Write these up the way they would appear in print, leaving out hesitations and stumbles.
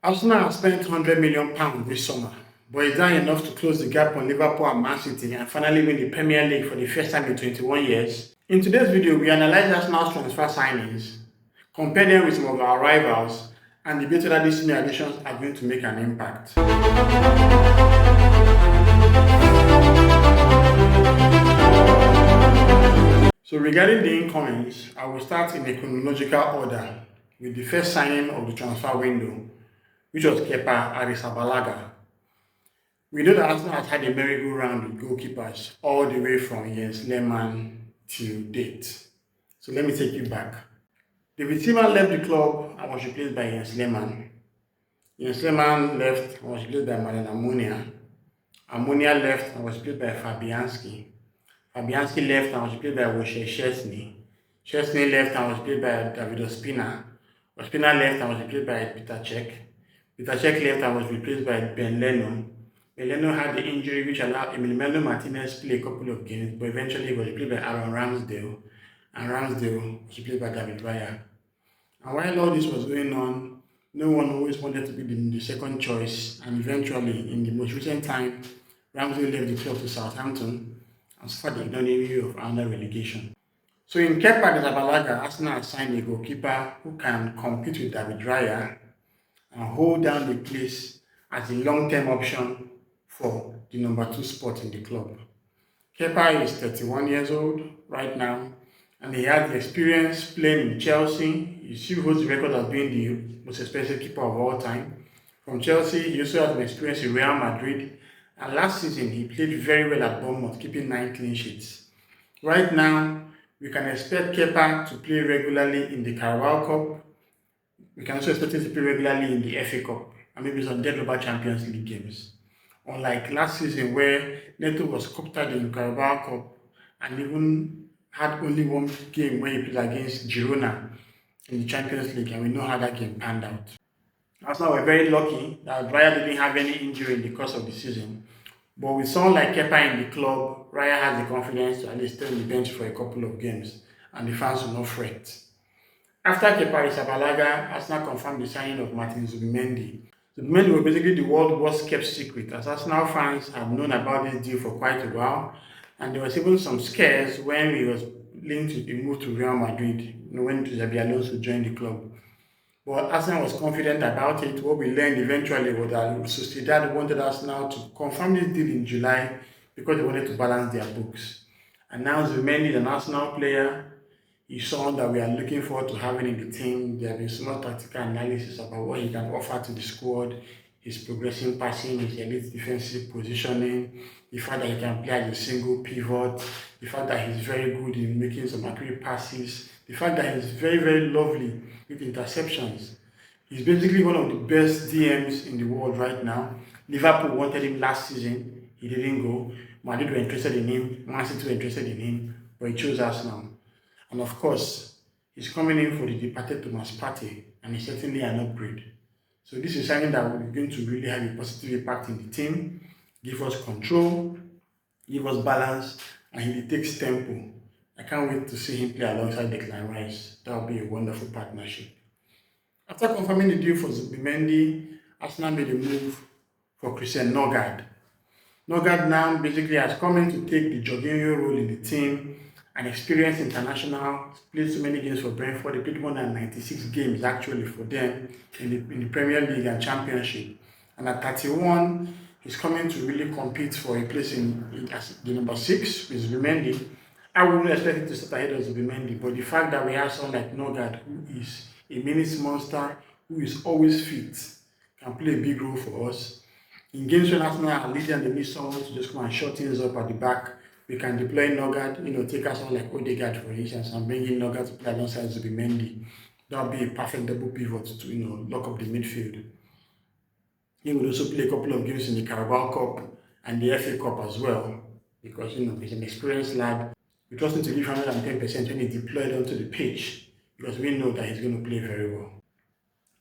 Arsenal have spent £100 million this summer, but is that enough to close the gap on Liverpool and Man City and finally win the Premier League for the first time in 21 years? In today's video, we analyze Arsenal's transfer signings, compare them with some of our rivals, and debate whether these new additions are going to make an impact. So regarding the incomings, I will start in a chronological order with the first signing of the transfer window, which was Kepa Arrizabalaga. We know that Arsenal has had a merry-go-round with goalkeepers all the way from Jens Lehmann to date. So let me take you back. David Silva left the club and was replaced by Jens Lehmann. Jens Lehmann left and was replaced by Martin Ammonia. Ammonia left and was replaced by Fabianski. Fabianski left and was replaced by Wojciech Szczesny. Szczesny left and was replaced by David Ospina. Ospina left and was replaced by Peter Cech. Peter Cech left and was replaced by Ben Leno. Ben Leno had the injury which allowed Emiliano Martinez play a couple of games, but eventually he was replaced by Aaron Ramsdale, and Ramsdale was replaced by David Raya. And while all this was going on, no one always wanted to be the second choice, and eventually, in the most recent time, Ramsdale left the club to Southampton and suffered the ignominy of under relegation. So in Kepa Arrizabalaga, Arsenal has signed a goalkeeper who can compete with David Raya and hold down the place as a long-term option for the number 2 spot in the club. Kepa is 31 years old right now, and he has the experience playing in Chelsea. He still holds the record of being the most expensive keeper of all time. From Chelsea, he also has an experience in Real Madrid, and last season he played very well at Bournemouth, keeping 9 clean sheets. Right now, we can expect Kepa to play regularly in the Carabao Cup. We can also expect him to play regularly in the FA Cup and maybe some dead rubber Champions League games. Unlike last season where Neto was co-opted in the Carabao Cup and even had only one game where he played against Girona in the Champions League, and we know how that game panned out. Arsenal were very lucky that Raya didn't have any injury in the course of the season, but with someone like Kepa in the club, Raya has the confidence to at least stay on the bench for a couple of games, and the fans will not fret. After Kepa Arrizabalaga, Arsenal confirmed the signing of Martin Zubimendi. Zubimendi was basically the world's worst kept secret, as Arsenal fans had known about this deal for quite a while, and there was even some scares when he was linked to a move to Real Madrid, when Xabi Alonso joined the club. But Arsenal was confident about it. What we learned eventually was that Sociedad wanted Arsenal to confirm this deal in July because they wanted to balance their books. And now Zubimendi is an Arsenal player. He's someone that we are looking forward to having in the team. There have been some tactical analysis about what he can offer to the squad, his progressing passing, his elite defensive positioning, the fact that he can play as a single pivot, the fact that he's very good in making some accurate passes, the fact that he's very, very lovely with interceptions. He's basically one of the best DMs in the world right now. Liverpool wanted him last season. He didn't go. Madrid were interested in him. Man City were interested in him, but he chose Arsenal. And of course, he's coming in for the departed Thomas Partey, and he's certainly an upgrade. So this is something that will be going to really have a positive impact in the team, give us control, give us balance, and he takes tempo. I can't wait to see him play alongside Declan Rice. That will be a wonderful partnership. After confirming the deal for Zubimendi, Arsenal made a move for Christian Nørgaard. Nørgaard now basically has come in to take the Jorginho role in the team. An experienced international, played so many games for Brentford. He played more than 96 games actually for them in the Premier League and Championship. And at 31, he's coming to really compete for a place in as the number 6 with Zubimendi. I wouldn't expect him to start ahead of Zubimendi, but the fact that we have someone like Nørgaard, who is a minutes monster, who is always fit, can play a big role for us. In games when Arsenal are leading and they need someone to just come and shut things up at the back, we can deploy Nørgaard, take us on like Odegaard for instance, and bring in Nørgaard to play alongside Zubimendi. That would be a perfect double pivot to lock up the midfield. He would also play a couple of games in the Carabao Cup and the FA Cup as well, because he's an experienced lad. We trust him to give 110% when he's deployed onto the pitch, because we know that he's going to play very well.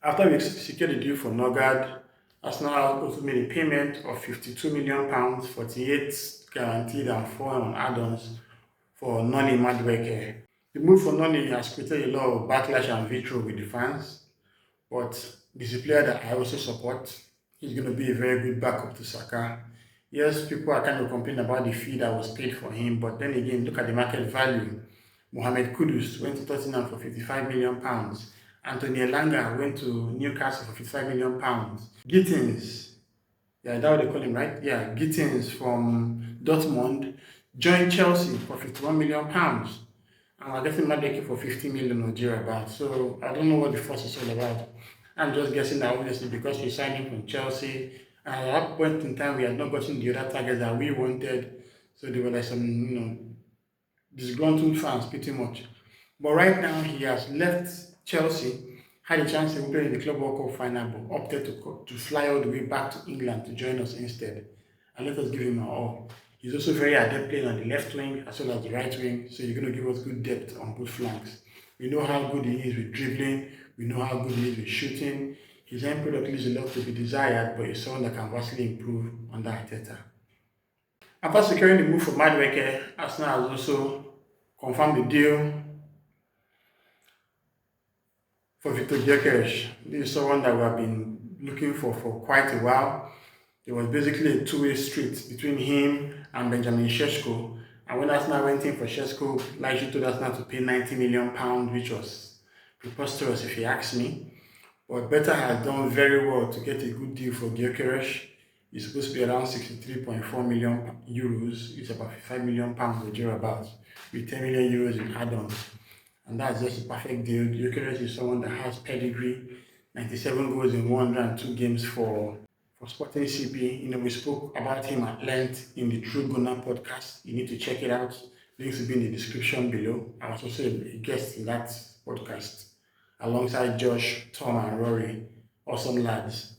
After we secured the deal for Nørgaard, Arsenal also made a payment of £52 million, 48 guaranteed and 4 on add-ons for Noni Madueke. The move for Noni has created a lot of backlash and vitriol with the fans, but He's a player that I also support. He's going to be a very good backup to Saka. Yes, people are kind of complaining about the fee that was paid for him, but then again, look at the market value. Mohamed Kudus went to Tottenham for £55 million. Anthony Elanga went to Newcastle for £55 million. Gittins, yeah, that's what they call him, right? Yeah, Gittins from Dortmund joined Chelsea for £51 million. And we're getting Madueke for 50 million or thereabout. So I don't know what the fuss is all about. I'm just guessing that obviously because we signed him from Chelsea, and at that point in time we had not gotten the other targets that we wanted. So there were like some, disgruntled fans pretty much. But right now he has left Chelsea, had a chance to play in the Club World Cup final, but opted to fly all the way back to England to join us instead. And let us give him our all. He's also very adept playing on the left wing as well as the right wing, so you're going to give us good depth on both flanks. We know how good he is with dribbling, we know how good he is with shooting. His end product leaves a lot to be desired, but he's someone that can vastly improve under Arteta. After securing the move for Madueke, Arsenal has also confirmed the deal for Victor Gyökeres. This is someone that we have been looking for quite a while. It was basically a two-way street between him and Benjamin Sesko. And when Arsenal went in for Sesko, Leipzig told Arsenal to pay £90 million, which was preposterous if you ask me. But Beta has done very well to get a good deal for Gyökeres. It's supposed to be around 63.4 million euros. It's about £5 million or thereabouts, with 10 million euros in add-ons. And that's just a perfect deal. Gyökeres is someone that has pedigree, 97 goals in 102 games for Sporting CP. We spoke about him at length in the True Gunner podcast. You need to check it out. Links will be in the description below. I was also a guest in that podcast alongside Josh, Tom, and Rory. Awesome lads.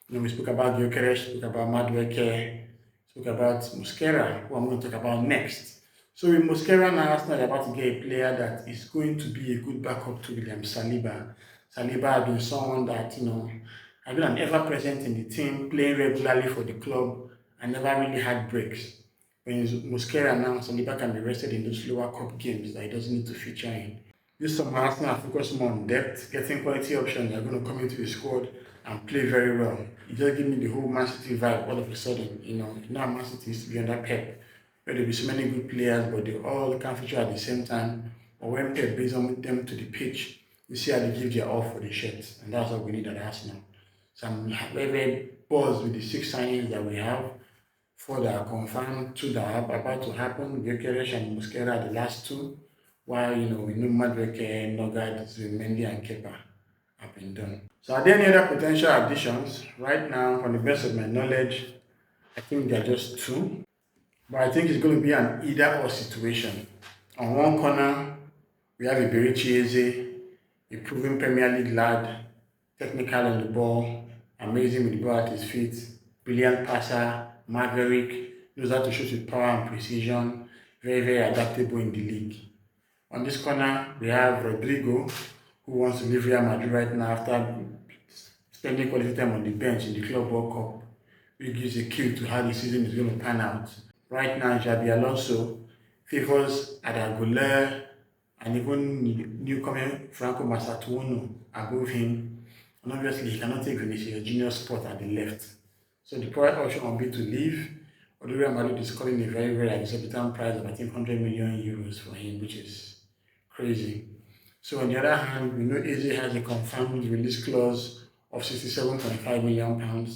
We spoke about Gyökeres, spoke about Madueke, spoke about Mosquera, who I'm going to talk about next. So with Mosquera now, Arsenal are about to get a player that is going to be a good backup to William Saliba. Saliba has been someone that, has been an ever-present in the team, playing regularly for the club, and never really had breaks. When Mosquera now, Saliba can be rested in those lower cup games that he doesn't need to feature in. This summer, Arsenal are focused more on depth, getting quality options that are going to come into the squad and play very well. It just gives me the whole Man City vibe all of a sudden. Now Man City used to be under Pep, where there'll be so many good players, but they all can't feature at the same time. Or when Pep brings them to the pitch, you see how they give their all for the shirts, and that's what we need at Arsenal. So I'm very, very buzzed with the 6 signings that we have. 4 that are confirmed, 2 that are about to happen. Gyökeres and Mosquera are the last 2. While we know Madueke, Nogard, Zubimendi, and Kepa have been done. So are there any other potential additions? Right now, from the best of my knowledge, I think there are just 2. But I think it's going to be an either-or situation. On one corner, we have Iberichi Eze, a proven Premier League lad, technical on the ball, amazing with the ball at his feet, brilliant passer, maverick, knows how to shoot with power and precision, very, very adaptable in the league. On this corner, we have Rodrigo, who wants to leave Real Madrid right now after spending quality time on the bench in the Club World Cup, which gives a cue to how the season is going to pan out. Right now, Xabi Alonso favors Adaguler and even newcomer Franco Massatuono above him. And obviously, he cannot take Vinicius Junior's spot at the left. So the prior option will be to leave. Although Real Madrid is calling a very, very exorbitant price of, I think, 100 million euros for him, which is crazy. So on the other hand, we know Eze has a confirmed release clause of £67.5 million.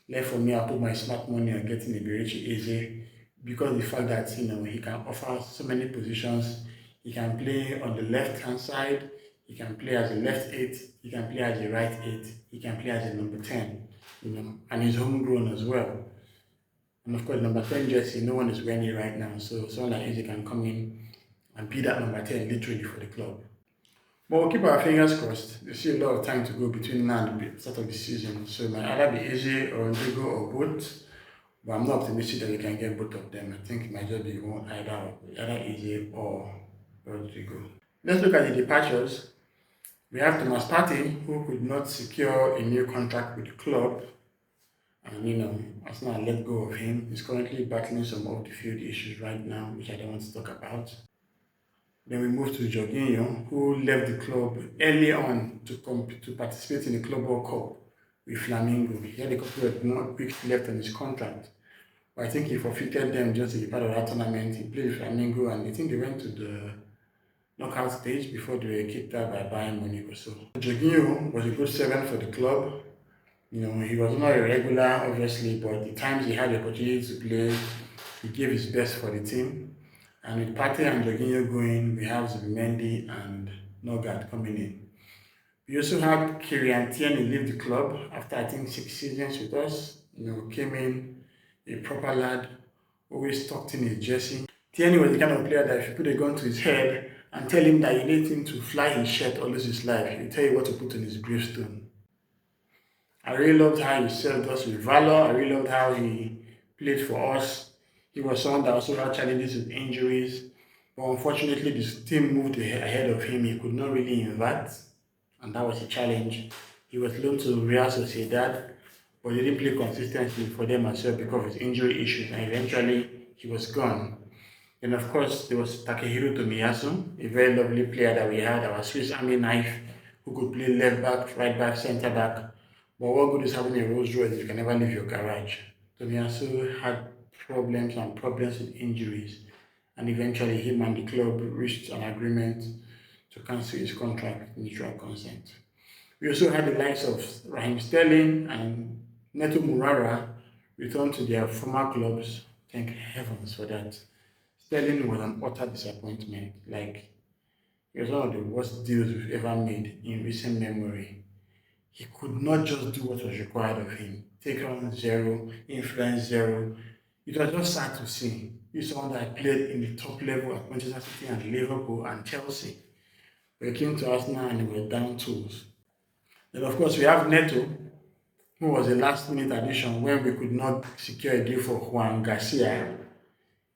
Left for me, I put my smart money on getting Iberichi Eze because of the fact that he can offer so many positions. He can play on the left-hand side, he can play as a left 8, he can play as a right 8, he can play as a number 10, and he's homegrown as well. And of course, number 10 jersey, no one is wearing it right now, so someone like Eze can come in and be that number 10 literally for the club. But we'll keep our fingers crossed. There's still a lot of time to go between now and the start of the season, so it might either be Eze or Rodrigo or both. But I'm not optimistic that we can get both of them. I think it might just be one either Eze or Rodrigo. Let's look at the departures. We have Thomas Partey, who could not secure a new contract with the club. And Arsenal let go of him. He's currently battling some off the field issues right now, which I don't want to talk about. Then we moved to Jorginho, who left the club early on to participate in the Club World Cup with Flamengo. He had a couple of more weeks left on his contract, but I think he forfeited them just to be part of that tournament. He played with Flamengo, and I think they went to the knockout stage before they were kicked out by Bayern Munich or so. Jorginho was a good servant for the club. He was not a regular, obviously, but the times he had the opportunity to play, he gave his best for the team. And with Partey and Jorginho going, we have Zubimendi and Nogard coming in. We also had Kylian Tierney leave the club after I think 6 seasons with us. Came in a proper lad, always tucked in his jersey. Tierney was the kind of player that if you put a gun to his head and tell him that you need him to fly his shirt or lose his life, he'll tell you what to put on his gravestone. I really loved how he served us with valor. I really loved how he played for us. He was someone that also had challenges with injuries. But unfortunately, this team moved ahead of him. He could not really invert, and that was a challenge. He was loaned to Real Sociedad, but he didn't play consistently for them as well because of his injury issues, and eventually he was gone. And of course, there was Takehiro Tomiyasu, a very lovely player that we had, our Swiss Army knife, who could play left back, right back, centre back. But what good is having a Rolls Royce if you can never leave your garage? Tomiyasu had problems and problems with injuries, and eventually him and the club reached an agreement to cancel his contract with mutual consent. We also had the likes of Raheem Sterling and Neto Murara return to their former clubs. Thank heavens for that. Sterling was an utter disappointment. It was one of the worst deals we've ever made in recent memory. He could not just do what was required of him. Take on zero, influence zero. It was just sad to see. He's someone that played in the top level at Manchester City and Liverpool and Chelsea. But he came to Arsenal and he was down tools. Then of course we have Neto, who was a last-minute addition when we could not secure a deal for Juan Garcia.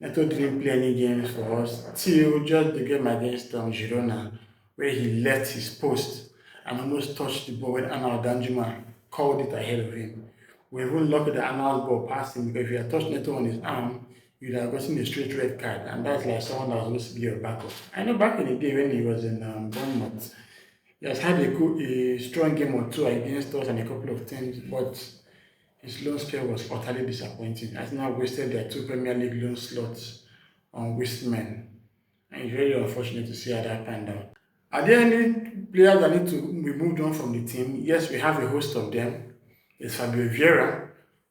Neto didn't play any games for us till just the game against Girona, where he left his post and almost touched the ball when Anna Danjuma called it ahead of him. We even lucky that Anna's ball passed him, because if he had touched Neto on his arm, you'd have gotten a straight red card, and that's like someone that was supposed to be your backup. I know back in the day when he was in Bournemouth, he has had a strong game or two against us and a couple of teams, but his loan spell was utterly disappointing. Arsenal wasted their 2 Premier League loan slots on waste men, and it's very unfortunate to see how that panned out. Are there any players that need to be moved on from the team? Yes, we have a host of them. There's Fabio Vieira,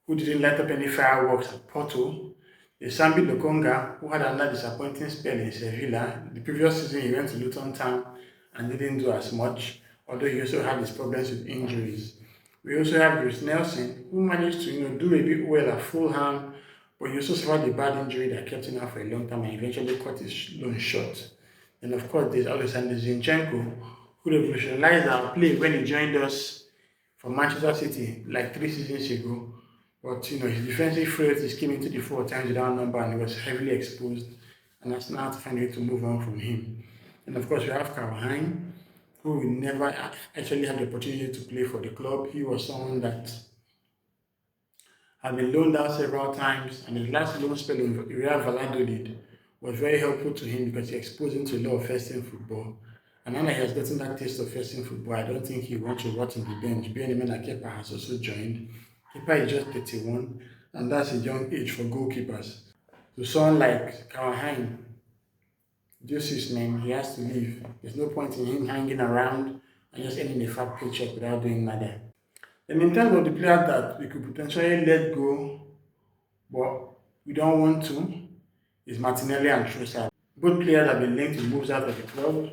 who didn't light up any fireworks at Porto. There's Sambi Lokonga, who had another disappointing spell in Sevilla. The previous season he went to Luton Town and didn't do as much, although he also had his problems with injuries. We also have Bruce Nelson, who managed to do a bit well at Fulham, but he also suffered a bad injury that kept him out for a long time and eventually cut his loan short. And of course, there's Alexander Zinchenko, who revolutionized our play when he joined us from Manchester City like 3 seasons ago. But his defensive frailties came into the 4 times without number, and he was heavily exposed. And that's now to find a way to move on from him. And of course, we have Caroline, who never actually had the opportunity to play for the club. He was someone that had been loaned out several times, and his last loan spell in Real Valladolid was very helpful to him because he exposed him to a lot of first-team football. And now that he has gotten that taste of first-team football, I don't think he wants to rot in the bench. Being a man like Kepa has also joined. Kepa is just 31, and that's a young age for goalkeepers. So someone like Caroline, just his name, he has to leave. There's no point in him hanging around and just earning a fat paycheck without doing nada. And in terms of the player that we could potentially let go, but we don't want to, is Martinelli and Trossard. Both players have been linked to moves out of the club.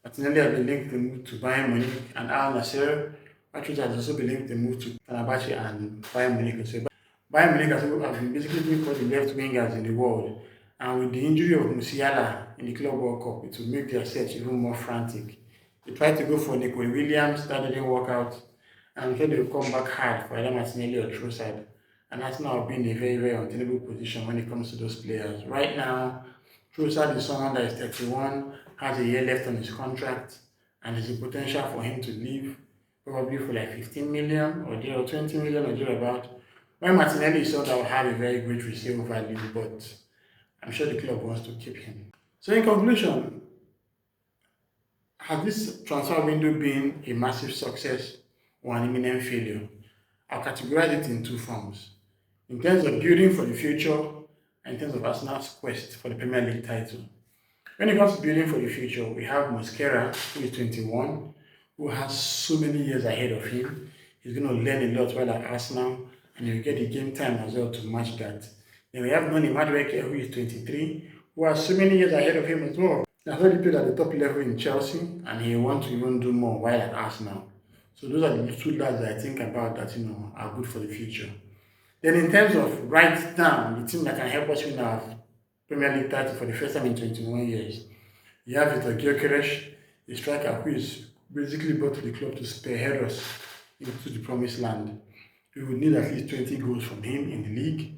Martinelli has been linked to move to Bayern Munich and Al Nassr. Trossard has also been linked to move to Fenerbahce and Bayern Munich. So Bayern Munich has been basically doing for the left wingers in the world. And with the injury of Musiala in the Club World Cup, it will make their search even more frantic. They tried to go for Nico Williams, that didn't work out. And I'm sure they'll come back hard for either Martinelli or Trossard. And that's now been a very, very untenable position when it comes to those players. Right now, Trossard is someone that is 31, has a year left on his contract, and there's a potential for him to leave, probably for like 15 million or 20 million or thereabout. When Martinelli is someone that will have a very great resale value, but I'm sure the club wants to keep him. So in conclusion, Has this transfer window been a massive success or an imminent failure? I'll categorize it in two forms. In terms of building for the future, and in terms of Arsenal's quest for the Premier League title. When it comes to building for the future, we have Mosquera, who is 21, who has so many years ahead of him. He's going to learn a lot while at Arsenal, and he'll get the game time as well to match that. Then we have Noni Madueke, who is 23, who has so many years ahead of him as well. He has already played at the top level in Chelsea, and he wants to even do more while at Arsenal. So those are the two lads that I think about that are good for the future. Then in terms of right now, the team that can help us win our Premier League title for the first time in 21 years, you have Victor Gyökeres, a striker who is basically brought to the club to spearhead us into the promised land. We would need at least 20 goals from him in the league.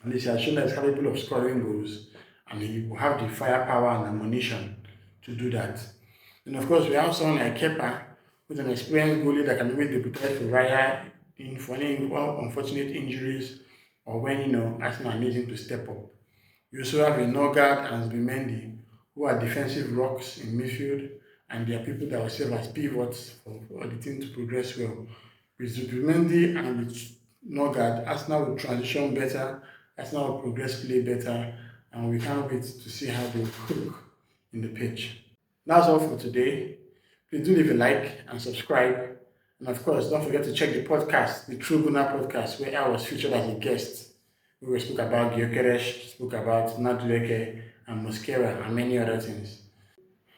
And he has shown that he's capable of scoring goals, and he will have the firepower and ammunition to do that. And of course, we have someone like Kepa, who's an experienced goalie that can even debut for Raya for any unfortunate injuries or when Arsenal needs him to step up. You also have a Norgard and Zubimendi, who are defensive rocks in midfield, and they are people that will serve as pivots for the team to progress well. With Zubimendi and with Norgard, Arsenal will transition better, Arsenal will progress play better, and we can't wait to see how they cook in the pitch. That's all for today. Please do leave a like and subscribe. And of course, don't forget to check the podcast, the True Gunner podcast, where I was featured as a guest. We spoke about Gyökeres, spoke about Madueke and Mosquera and many other things.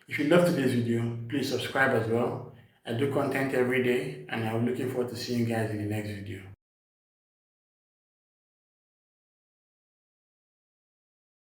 If you loved today's video, please subscribe as well. I do content every day, and I'm looking forward to seeing you guys in the next video.